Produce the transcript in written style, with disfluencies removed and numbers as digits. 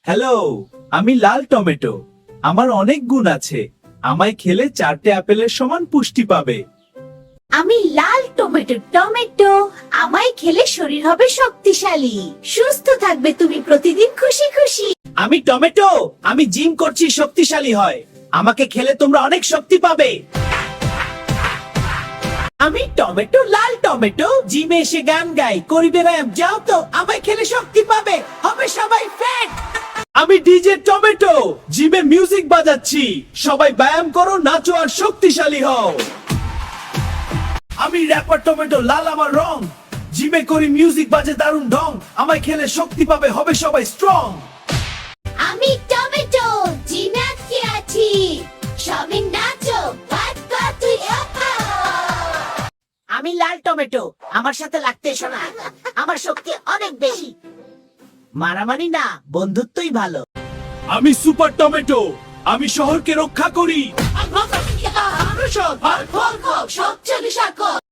Hello, আমি লাল tomato. আমার অনেক গুণ আছে। আমায় খেলে 4টে আপেলের সমান পুষ্টি পাবে। আমি লাল টমেটো টমেটো আমায় খেলে শরীর হবে শক্তিশালী, সুস্থ থাকবে তুমি প্রতিদিন খুশি খুশি। আমি টমেটো, আমি জিম করছি, শক্তিশালী হয়। আমাকে খেলে তোমরা অনেক শক্তি পাবে। আমি টমেটো, লাল টমেটো, জিমে এসে গান গাই, করিবে ব্যায়াম, যাও তো, আমায় খেলে শক্তি পাবে, হবে সবাই ফ্যাট। আমি ডিজে টমেটো, জিমে মিউজিক বাজাচ্ছি, সবাই ব্যায়াম করো, নাচো আর শক্তিশালী হও। আমি র্যাপার টমেটো, লাল আমার রং, জিমে করি মিউজিক বাজে দারুণ ঢং, আমায় খেলে শক্তি পাবে, হবে সবাই স্ট্রং। আমি টমেটো, জিমে আটকে আছি, সবাই নাচো, বাত বাত তুই আপা। আমি লাল টমেটো, আমার সাথে লাগতে এসো না, আমার শক্তি অনেক বেশি। মারামারি না, বন্ধুত্বই ভালো। আমি সুপার টমেটো, আমি শহরকে রক্ষা করি। সব চল্লিশ